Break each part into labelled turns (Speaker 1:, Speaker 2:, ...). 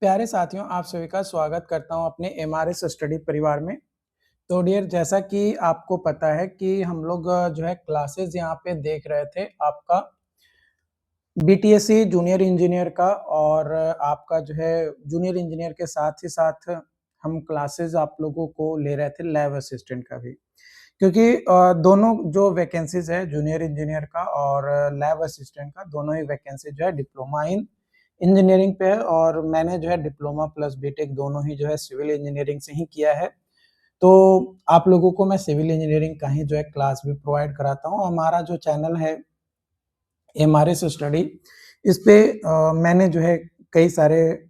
Speaker 1: प्यारे साथियों, आप सभी का स्वागत करता हूं अपने एमआरएस स्टडी परिवार में। तो डियर, जैसा कि आपको पता है कि हम लोग जो है क्लासेस यहाँ पे देख रहे थे आपका बीटीएससी जूनियर इंजीनियर का, और आपका जो है जूनियर इंजीनियर के साथ ही साथ हम क्लासेस आप लोगों को ले रहे थे लैब असिस्टेंट का भी, क्योंकि दोनों जो वैकेंसीज है जूनियर इंजीनियर का और लैब असिस्टेंट का, दोनों ही वैकेंसी जो है डिप्लोमा इन इंजीनियरिंग पे है। और मैंने जो है डिप्लोमा प्लस बीटेक दोनों ही जो है सिविल इंजीनियरिंग से ही किया है। तो आप लोगों को मैं सिविल इंजीनियरिंग का ही जो है क्लास भी प्रोवाइड कराता हूँ। हमारा जो चैनल है एमआरएस स्टडी, इस पे मैंने जो है कई सारे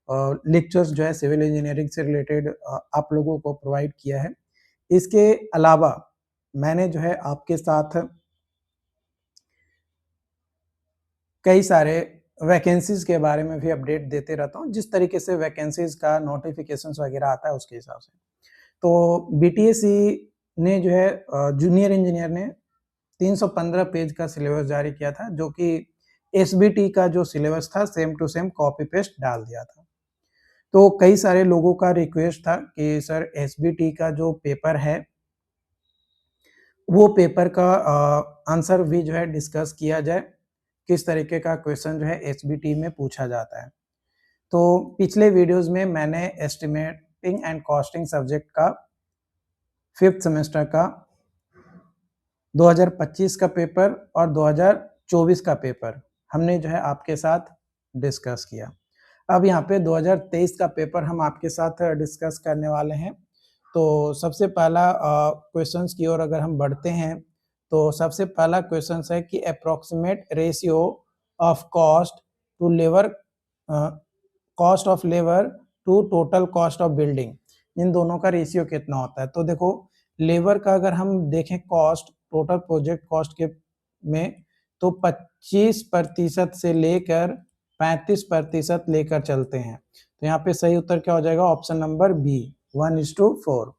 Speaker 1: लेक्चर्स जो है सिविल इंजीनियरिंग से रिलेटेड आप लोगों को प्रोवाइड किया है। इसके अलावा मैंने जो है आपके साथ कई सारे वैकेंसीज के बारे में भी अपडेट देते रहता हूँ, जिस तरीके से वैकेंसीज का नोटिफिकेशन वगैरह आता है उसके हिसाब से। तो बीटीएससी ने जो है जूनियर इंजीनियर ने 315 पेज का सिलेबस जारी किया था, जो कि एसबीटी का जो सिलेबस था same to same copy paste डाल दिया था। तो कई सारे लोगों का रिक्वेस्ट था कि सर एसबीटी का जो पेपर है वो पेपर का आंसर भी जो है डिस्कस किया जाए, किस तरीके का क्वेश्चन जो है एसबीटी में पूछा जाता है। तो पिछले वीडियोस में मैंने एस्टिमेटिंग एंड कॉस्टिंग सब्जेक्ट का 5th सेमेस्टर का 2025 का पेपर और 2024 का पेपर हमने जो है आपके साथ डिस्कस किया। अब यहाँ पे 2023 का पेपर हम आपके साथ डिस्कस करने वाले हैं। तो सबसे पहला क्वेश्चंस की ओर अगर हम बढ़ते हैं, तो सबसे पहला क्वेश्चन है कि approximate ratio of cost to labour cost of labour to total cost of building, इन दोनों का रेशियो कितना होता है। तो देखो, लेबर का अगर हम देखें कॉस्ट टोटल प्रोजेक्ट कॉस्ट के में, तो 25% से लेकर 35% लेकर चलते हैं। तो यहाँ पे सही उत्तर क्या हो जाएगा? Option number B, 1:4।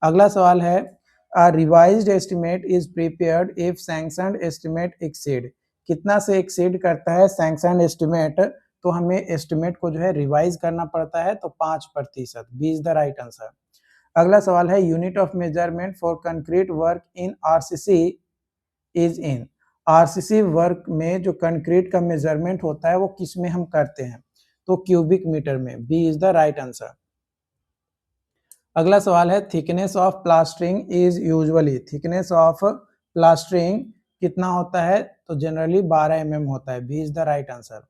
Speaker 1: अगला सवाल है, a revised estimate is prepared if sanctioned estimate exceed. कितना से एक्सीड करता है सैंक्शनड एस्टिमेट? तो हमें एस्टिमेट को जो है रिवाइज करना पड़ता है, तो 5%। B is the right answer. अगला सवाल है, unit of measurement for concrete work in RCC is in. RCC work में जो कंक्रीट का मेजरमेंट होता है वो किस में हम करते हैं? तो क्यूबिक मीटर में। B is the right answer. अगला सवाल है, thickness of plastering is usually. Thickness of plastering कितना होता है? तो जनरली 12 mm होता है। B is the right answer.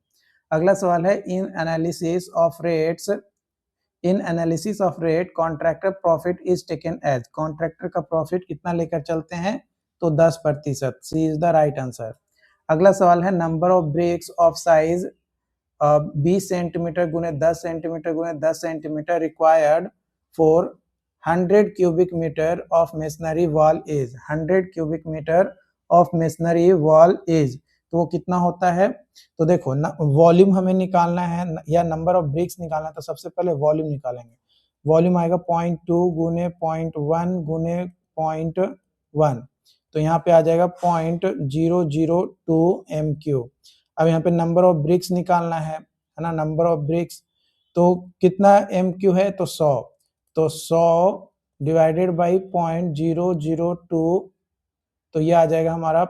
Speaker 1: अगला सवाल है, in analysis of rates contractor profit is taken as. Contractor का प्रॉफिट कितना लेकर चलते हैं? तो 10%। C is the right answer. अगला सवाल है, number of bricks of size 20 centimetre गुने 10 सेंटीमीटर गुने 10 centimetre required for 100 cubic metre of masonry wall is. 100 cubic metre of masonry wall is, तो वो कितना होता है? तो देखो, वॉल्यूम हमें निकालना है या नंबर ऑफ ब्रिक्स निकालना है, तो सबसे पहले वॉल्यूम निकालेंगे। वॉल्यूम आएगा 0.2 गुने 0.1 गुने 0.1, तो यहाँ पे आ जाएगा 0.002 MQ। अब यहाँ पे नंबर ऑफ ब्रिक्स निकालना है ना, नंबर ऑफ ब्रिक्स तो कितना MQ है? तो 100। तो 100 डिवाइडेड बाई 0.002, तो ये आ जाएगा हमारा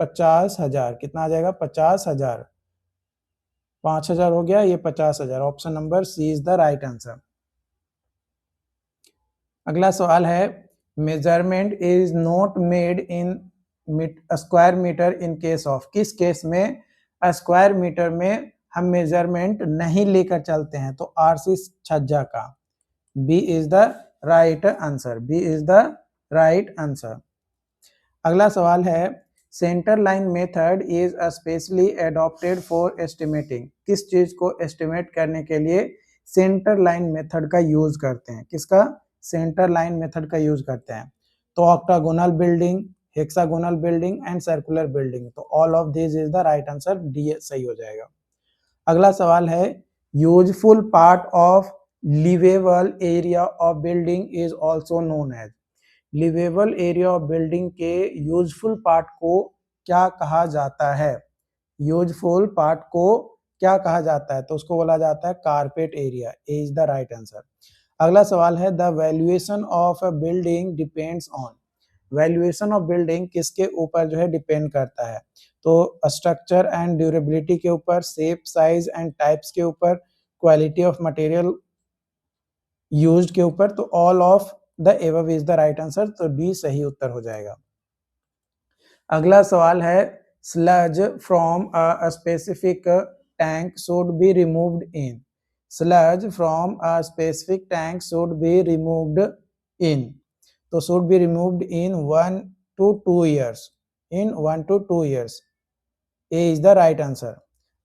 Speaker 1: 50,000। कितना आ जाएगा? 50,000। 5,000 हो गया, ये 50,000। Option number C is the right answer. अगला सवाल है, measurement is not made in square metre in case of. किस केस में स्क्वायर मीटर में हम मेजरमेंट नहीं लेकर चलते हैं? तो आरसी छज्जा का। B is the right answer. B is the right answer. अगला सवाल है, centre line method is specially adopted for estimating. किस चीज को एस्टिमेट करने के लिए सेंटर लाइन मेथड का यूज करते हैं? किसका? सेंटर लाइन मेथड का यूज करते हैं। तो octagonal building, hexagonal building and circular building. तो all of this is the right answer. D सही हो जाएगा। अगला सवाल है, useful part of livable area of building is also known as. Livable area of building के यूजफुल पार्ट को क्या कहा जाता है? यूजफुल पार्ट को क्या कहा जाता है? तो उसको बोला जाता है carpet area. A is the right answer. अगला सवाल है the valuation of a building depends on. Valuation of building किसके ऊपर जो है डिपेंड करता है? तो स्ट्रक्चर एंड ड्यूरेबिलिटी के ऊपर, शेप, साइज एंड टाइप्स के ऊपर, क्वालिटी ऑफ मटेरियल यूज्ड के ऊपर। तो all of the above is the right answer. तो डी सही उत्तर हो जाएगा। अगला सवाल है sludge from a specific tank should be removed in. Sludge from a specific tank should be removed in. तो should be removed in 1 to 2 years। In 1 to 2 years। A is the right answer.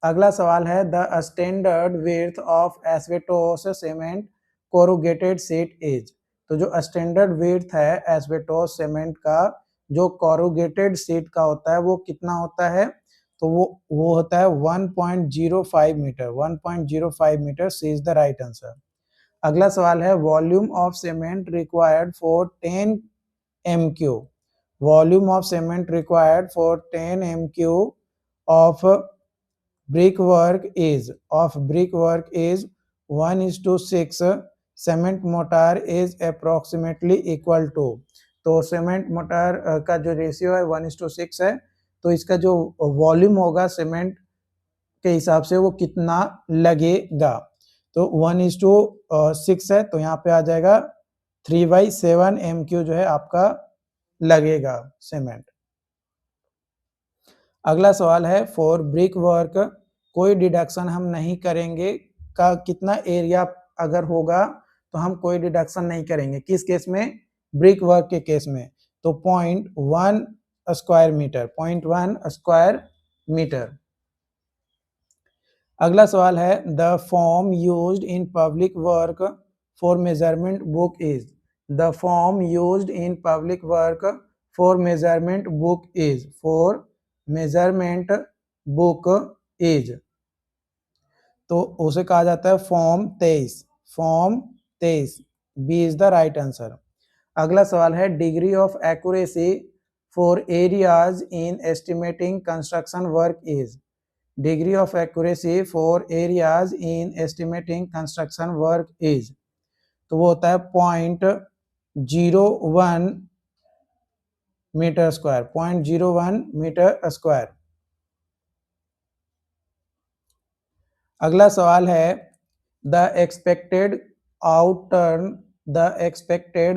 Speaker 1: अगला सवाल है the standard width of asbestos cement corrugated sheet is. तो जो standard width है asbestos cement का जो corrugated sheet का होता है वो कितना होता है? तो वो होता है 1.05 metre. 1.05 metre. C is the right answer. अगला सवाल है volume of cement required for 10 MQ। Volume of cement required for 10 MQ of brickwork is 1:6। Cement mortar is approximately equal to. तो सीमेंट मोटार का जो रेशियो है 1:6 है। तो इसका जो वॉल्यूम होगा सीमेंट के हिसाब से वो कितना लगेगा? तो 1:6 है तो यहाँ पे आ जाएगा 3/7 MQ जो है आपका लगेगा सीमेंट। अगला सवाल है फॉर ब्रिक वर्क कोई डिडक्शन हम नहीं करेंगे का कितना एरिया अगर होगा तो हम कोई डिडक्शन नहीं करेंगे। किस केस में? ब्रिक वर्क के केस में। तो 0.1 स्क्वायर मीटर। 0.1 square metre. अगला सवाल है the form used in public work for measurement book is. The form used in public work for measurement book is. For measurement book is. तो उसे कहा जाता है form 23। Form 23। B is the right answer. अगला सवाल है degree of accuracy for areas in estimating construction work is. Degree of accuracy for areas in estimating construction work is. तो वो होता है 0.01 मीटर स्क्वायर। 0.01 metre square. अगला सवाल है the expected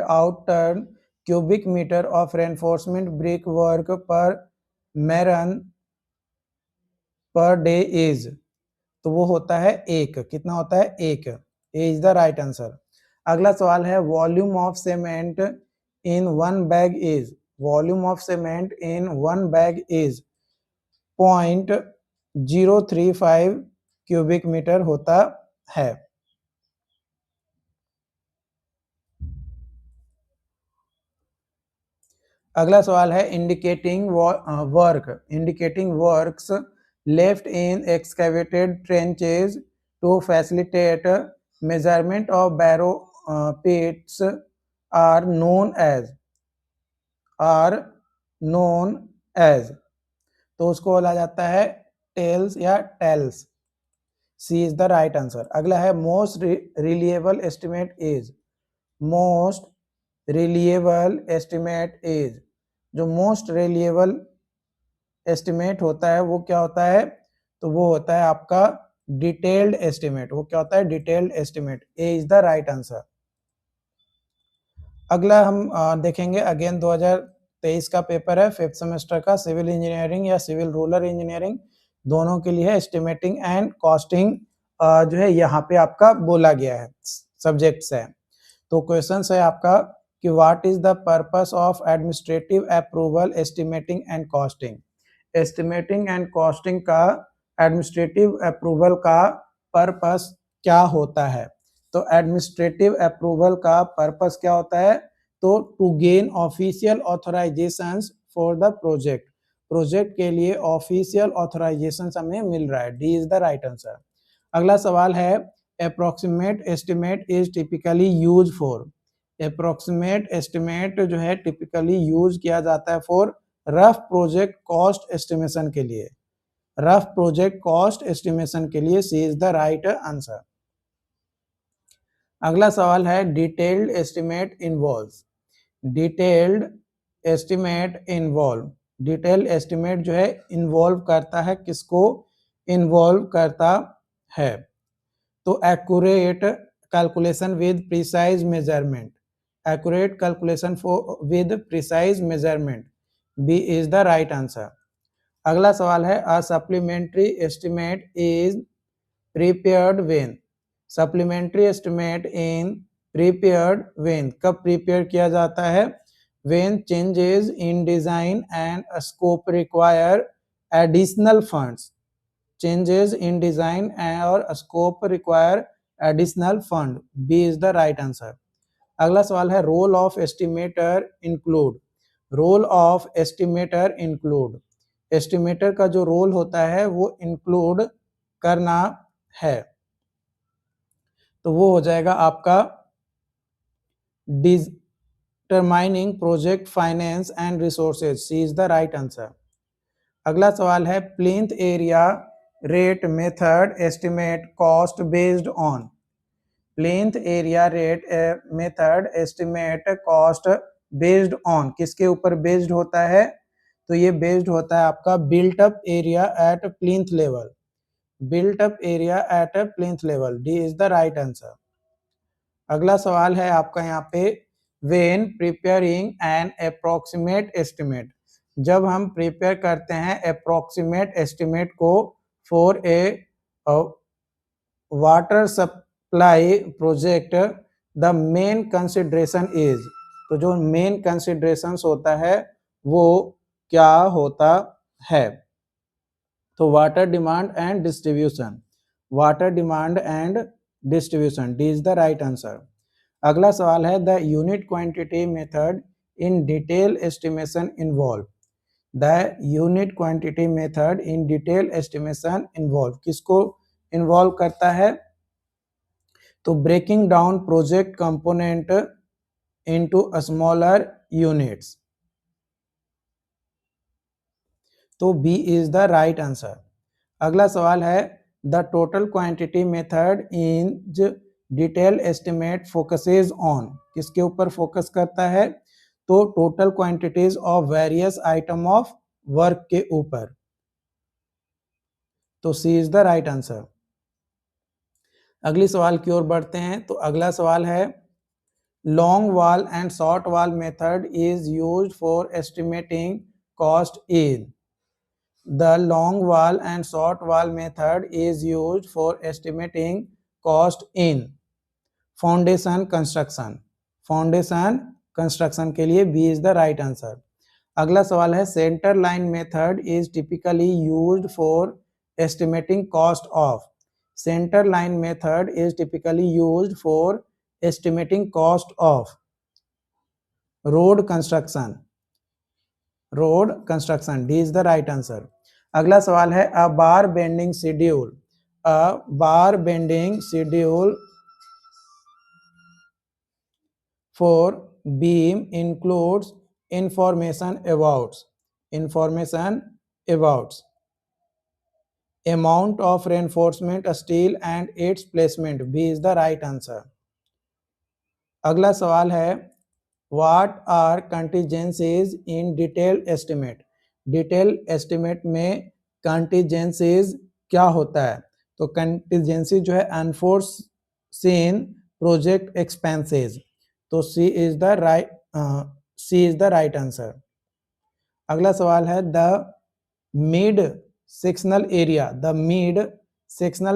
Speaker 1: outturn cubic metre of reinforcement brick work पर मैरन per day is. तो वो होता है 1। कितना होता है? 1। A is the right answer. अगला सवाल है volume of cement in 1 bag is. Volume of cement in 1 bag is 0.035 cubic metre होता है। अगला सवाल है indicating works left in excavated trenches to facilitate measurement of barrow pits are known as. तो उसको बोला जाता है टेल्स या tails. C is the right answer. अगला है most reliable estimate is. Most reliable estimate is. जो मोस्ट रिलिएबल एस्टिमेट होता है वो क्या होता है? तो वो होता है आपका डिटेल्ड एस्टिमेट। वो क्या होता है? Detailed estimate. A is the right answer. अगला हम देखेंगे अगेन 2023 का पेपर है 5th सेमेस्टर का सिविल इंजीनियरिंग या सिविल रूरल इंजीनियरिंग दोनों के लिए एस्टिमेटिंग एंड कॉस्टिंग जो है यहाँ पे आपका बोला गया है सब्जेक्ट्स है। तो क्वेश्चन है आपका कि what is the purpose of administrative approval estimating and costing. Estimating and costing का एडमिनिस्ट्रेटिव अप्रूवल का पर्पस क्या होता है? तो एडमिनिस्ट्रेटिव अप्रूवल का पर्पस क्या होता है? तो to gain official authorizations for the project. Project के लिए ऑफिशियल ऑथराइजेशन हमें मिल रहा है। D is the right answer. अगला सवाल है approximate estimate is typically use for. Approximate estimate जो है टिपिकली यूज किया जाता है for rough project cost estimation के लिए। रफ प्रोजेक्ट कॉस्ट एस्टिमेशन के लिए C is the right answer. अगला सवाल है detailed estimate involves. Detailed estimate involve, detail estimate जो है इन्वॉल्व करता है, किसको इन्वॉल्व करता है? तो accurate calculation with precise measurement, accurate calculation for with precise measurement, B is the right answer. अगला सवाल है a supplementary estimate is prepared when, supplementary estimate in prepared when, कब प्रिपेयर किया जाता है? When changes in design and scope require additional funds, changes in design or scope require additional fund, B is the right answer। अगला सवाल है role of estimator include, role of estimator include, estimator का जो role होता है वो include करना है, तो वो हो जाएगा आपका determining project finance and resources, C is the right answer. अगला सवाल है plinth area rate method estimate cost based on, plinth area rate method estimate cost based on, किसके ऊपर बेस्ड होता है? तो ये बेस्ड होता है आपका built up area at plinth level, built up area at plinth level, D is the right answer. अगला सवाल है आपका यहाँ पे when preparing N approximate estimate, जब हम प्रिपेयर करते हैं अप्रोक्सीमेट एस्टिमेट को for a water supply project, the main consideration is, तो जो मेन कंसिडरेशंस होता है वो क्या होता है? तो water demand and distribution, water demand and distribution, D is the right answer. अगला सवाल है the unit quantity method in detail estimation involve, the unit quantity method in detail estimation involve, किसको इन्वॉल्व करता है? तो breaking down project component into smaller units, तो B is the right answer. अगला सवाल है the total quantity method in detail estimate focuses on, किसके ऊपर फोकस करता है? तो total quantities of various item of work के ऊपर, तो C is the right answer. अगली सवाल की ओर बढ़ते हैं। तो अगला सवाल है long wall and short wall method is used for estimating cost in, the long wall and short wall method is used for estimating cost in foundation construction, foundation construction के लिए B is the right answer। अगला सवाल है center line method is typically used for estimating cost of, center line method is typically used for estimating cost of road construction, road construction, D is the right answer. अगला सवाल है a bar bending schedule, a bar bending schedule for beam includes information about amount of reinforcement steel and its placement, B is the right answer. अगला सवाल है What are contingencies in detail estimate, detail estimate में contingencies क्या होता है? तो contingency जो है अनफोर्सीन प्रोजेक्ट एक्सपेंसेस, तो C is the right answer। अगला सवाल है the mid sectional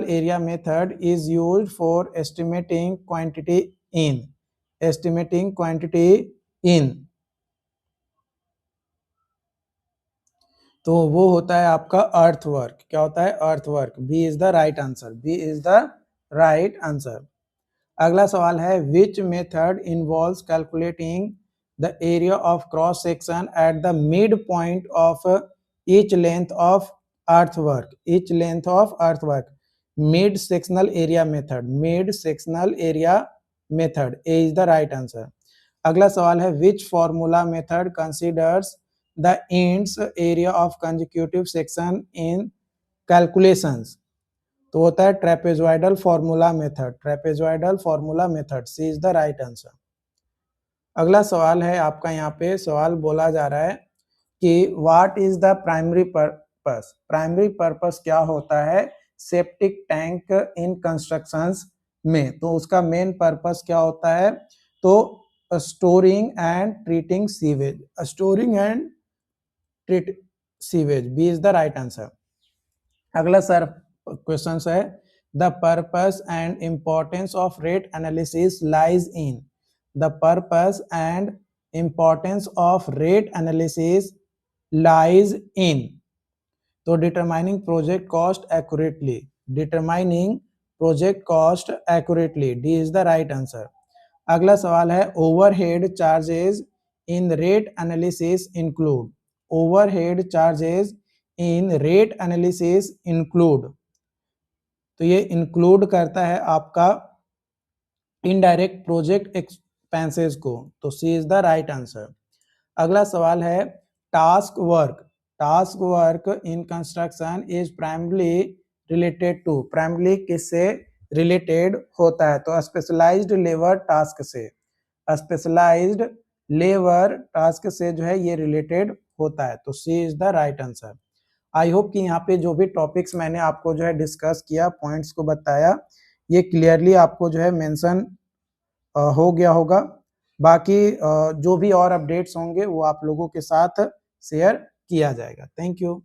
Speaker 1: area method is used for estimating quantity in, estimating quantity in, तो वो होता है आपका अर्थवर्क, क्या होता है? Earthwork, B is the right answer, B is the right answer. अगला सवाल है which method involves calculating the area of cross section at the mid point of each length of earthwork, each length of earthwork, mid sectional area method, mid sectional area method, A is the right answer. अगला सवाल है which formula method considers the ends area of consecutive section in calculations, तो होता है trapezoidal formula method, trapezoidal formula method, C is the right answer. अगला सवाल है आपका, यहाँ पे सवाल बोला जा रहा है कि what is the primary purpose, primary purpose क्या होता है सेप्टिक टैंक इन कंस्ट्रक्शंस में, तो उसका मेन पर्पस क्या होता है, तो storing and treating sewage, storing and treat sewage, B is the right answer. अगला सर क्वेश्चन है the purpose and importance of rate analysis lies in, the purpose and importance of rate analysis lies in, तो determining project cost accurately, determining project cost accurately, D is the right answer. अगला सवाल है overhead charges in rate analysis include, overhead charges in rate analysis include, तो ये include करता है आपका indirect project expenses को, तो C is the right answer. अगला सवाल है task work, task work in construction is primarily related to, primarily किससे रिलेटेड होता है, तो स्पेशलाइज्ड लेबर टास्क से, स्पेशलाइज्ड लेबर टास्क से जो है ये रिलेटेड होता है, तो C is the right answer. I hope कि यहाँ पे जो भी टॉपिक्स मैंने आपको जो है डिस्कस किया, पॉइंट्स को बताया, ये क्लियरली आपको जो है मेंशन हो गया होगा। बाकी जो भी और अपडेट्स होंगे वो आप लोगों के साथ शेयर किया जाएगा। Thank you.